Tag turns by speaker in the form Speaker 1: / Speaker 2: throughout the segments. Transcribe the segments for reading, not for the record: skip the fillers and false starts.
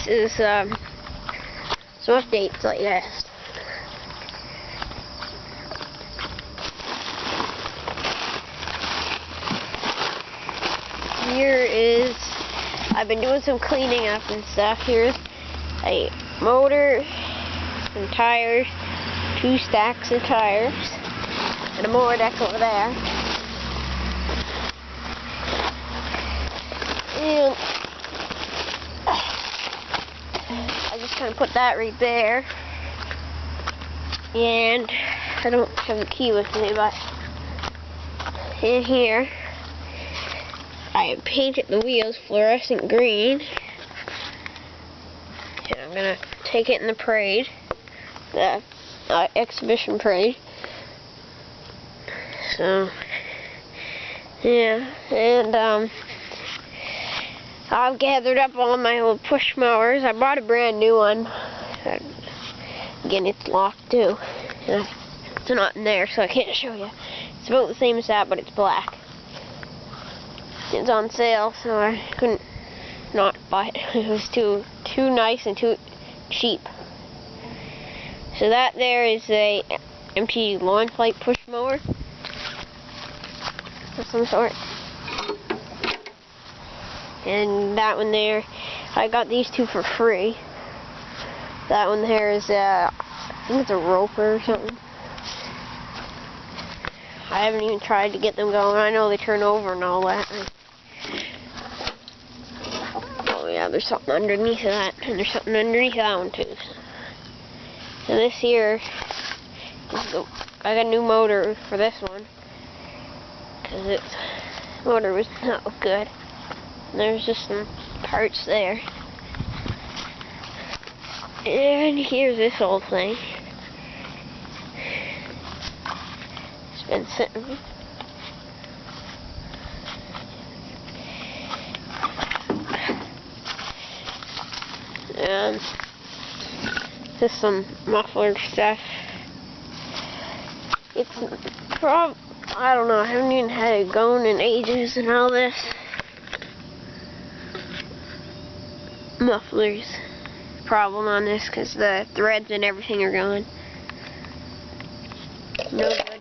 Speaker 1: is some updates, I guess. Here is, I've been doing some cleaning up and stuff. Here's a motor, some tires, 2 stacks of tires, and a mower deck over there. And I just kind of put that right there. And I don't have the key with me, but in here I painted the wheels fluorescent green. And I'm gonna take it in the parade, the exhibition parade. So yeah, and I've gathered up all my old push mowers. I bought a brand new one. Again, it's locked too. It's not in there, so I can't show you. It's about the same as that, but it's black. It's on sale, so I couldn't not buy it. It was too nice and too cheap. So that there is a empty lawn flight push mower of some sort. And that one there, I got these 2 for free. That one there is I think it's a roper or something. I haven't even tried to get them going. I know they turn over and all that. Oh yeah, there's something underneath that, and there's something underneath that one too. And this here, I got a new motor for this one, because its motor was not good. And there's just some parts there. And here's this whole thing. It's been sitting. And just some muffler stuff. It's I don't know, I haven't even had it going in ages and all this. Mufflers problem on this because the threads and everything are gone. No good.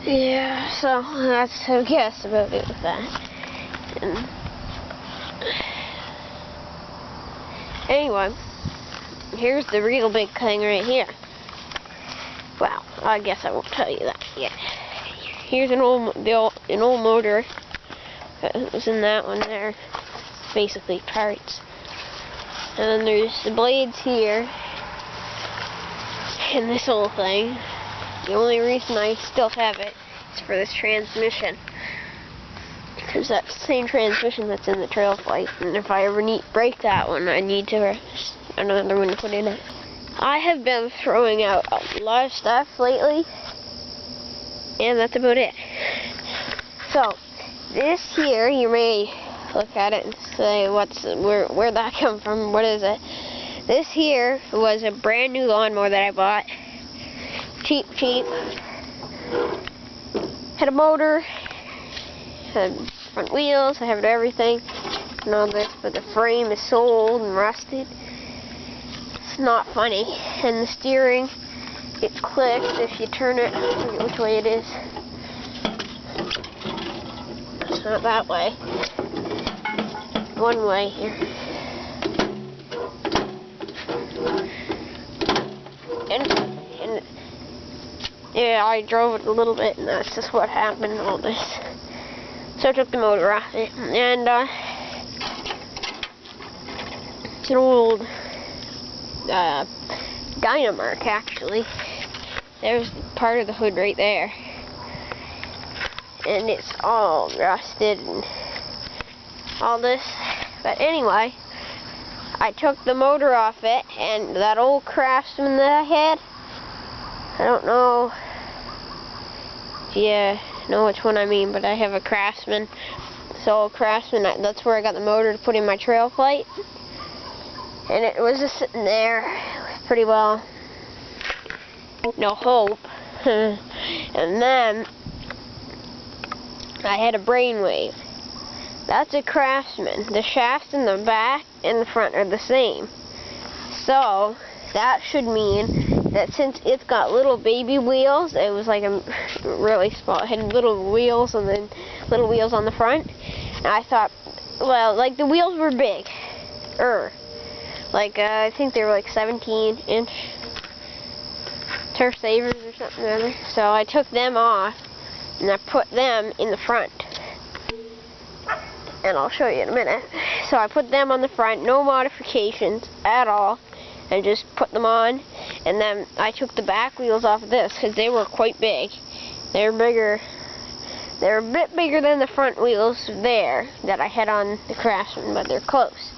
Speaker 1: Yeah, so that's I guess about it with that. And anyway, here's the real big thing right here. Well, I guess I won't tell you that yet. Here's an old motor. It was in that one there. Basically parts. And then there's the blades here. And this whole thing. The only reason I still have it is for this transmission. Because that's the same transmission that's in the Trail Flight. And if I ever break that one, I need to another one to put in it. I have been throwing out a lot of stuff lately. And that's about it. So, this here, you may look at it and say, where'd that come from? What is it? This here was a brand new lawnmower that I bought. Cheap. Had a motor, had front wheels, I have everything, and all this, but the frame is so old and rusted. It's not funny. And the steering, it clicks if you turn it, I forget which way it is. It's not that way. One way here. And yeah, I drove it a little bit, and that's just what happened. All this. So I took the motor off it, and it's an old Dynamark actually. There's part of the hood right there. And it's all rusted and all this. But anyway, I took the motor off it, and that old Craftsman that I had, I don't know if you know which one I mean, but I have a Craftsman. So Craftsman, that's where I got the motor to put in my Trail Flight. And it was just sitting there pretty well. No hope. And then I had a Brainwave. That's a Craftsman. The shafts in the back and the front are the same. So that should mean that since it's got little baby wheels, it was like a really small, it had little wheels and then little wheels on the front. And I thought, well, like the wheels were big. Like I think they were like 17-inch Turf Savers or something or other. So I took them off and I put them in the front. And I'll show you in a minute. So I put them on the front, no modifications at all, and just put them on. And then I took the back wheels off of this because they were quite big. They're bigger. They're a bit bigger than the front wheels there that I had on the Craftsman, but they're close.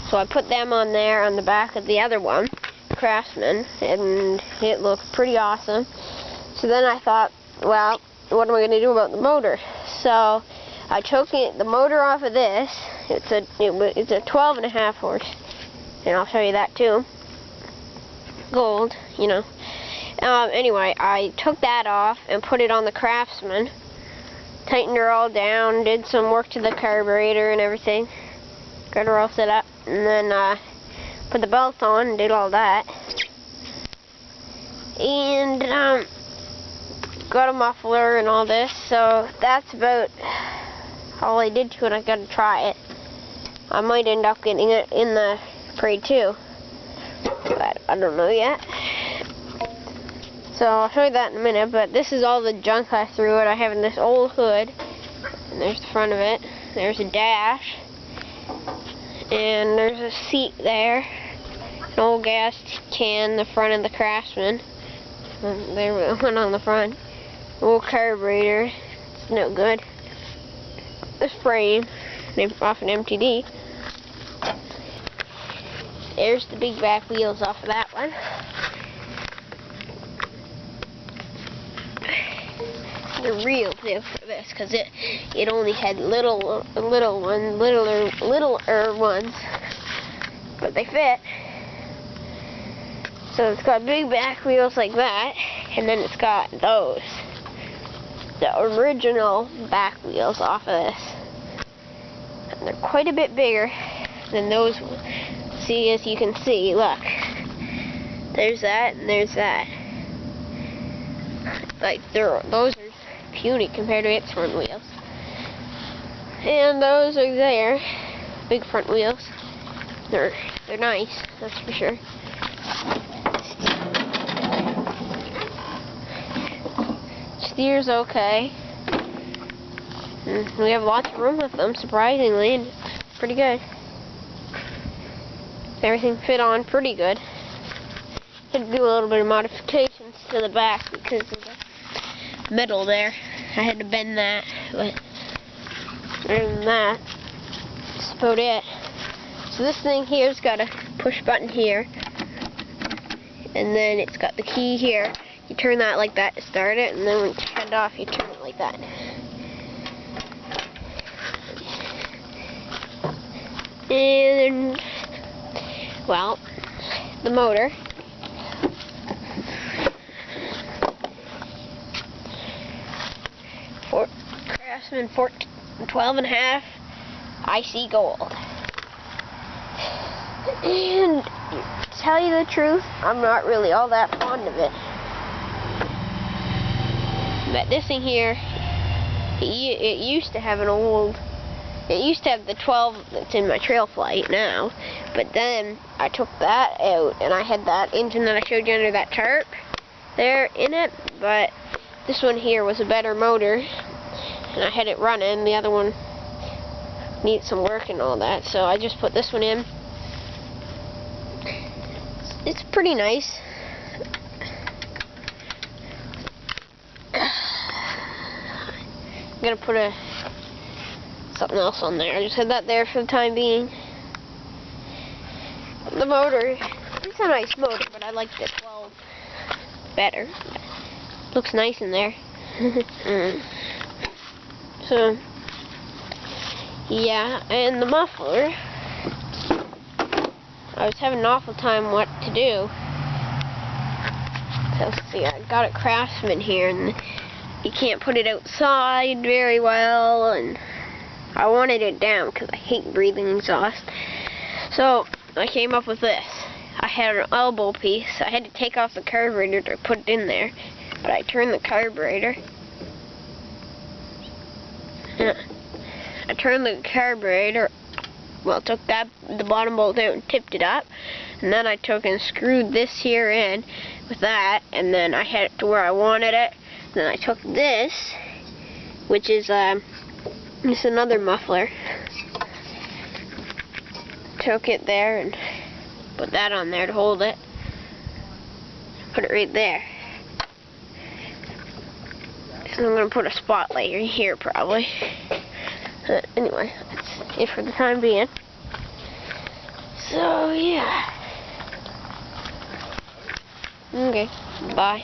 Speaker 1: So I put them on there on the back of the other one, Craftsman, and it looked pretty awesome. So then I thought, well, what am I going to do about the motor? So I took the motor off of this. It's a 12.5 horse, and I'll show you that too. Gold, you know. Anyway, I took that off and put it on the Craftsman. Tightened her all down, did some work to the carburetor and everything. Got her all set up, and then put the belt on and did all that. And got a muffler and all this, so that's about all I did to it. I gotta try it. I might end up getting it in the Parade too, but I don't know yet. So I'll show you that in a minute, but this is all the junk I threw it. I have in this old hood, and there's the front of it. There's a dash, and there's a seat there, an old gas can, the front of the Craftsman. And there one on the front. Old carburetor, it's no good. This frame, off an MTD. There's the big back wheels off of that one. The real deal for this, because it only had littler ones, but they fit. So it's got big back wheels like that, and then it's got those, the original back wheels off of this. And they're quite a bit bigger than those ones. See, as you can see, look, there's that and there's that. Like those are puny compared to its front wheels. And those are there, big front wheels. They're nice, that's for sure. Steer's okay. We have lots of room with them, surprisingly, and it's pretty good. Everything fit on pretty good. Had to do a little bit of modifications to the back because of the metal there. I had to bend that, but other than that, that's about it. So this thing here's got a push button here, and then it's got the key here. You turn that like that to start it, and then when it's turned off, you turn it like that. And, well, the motor. Craftsman 12.5 IC Gold. And to tell you the truth, I'm not really all that fond of it. But this thing here, it used to have it used to have the 12 that's in my Trail Flight now, but then I took that out and I had that engine that I showed you under that tarp there in it, but this one here was a better motor and I had it running. The other one needs some work and all that, so I just put this one in. It's pretty nice. I'm gonna put something else on there. I just had that there for the time being. The motor, it's a nice motor, but I like the 12 better. Looks nice in there. So, yeah, and the muffler, I was having an awful time what to do. So, see, I got a Craftsman here, and you can't put it outside very well, and I wanted it down because I hate breathing exhaust. So I came up with this. I had an elbow piece. I had to take off the carburetor to put it in there, but I turned the carburetor. I turned the carburetor. Well, took the bottom bolt out and tipped it up, and then I took and screwed this here in with that, and then I had it to where I wanted it. Then I took this, which is just another muffler. Took it there and put that on there to hold it. Put it right there. And I'm gonna put a spotlight right here probably. Anyway, that's it for the time being. So yeah. Okay, bye.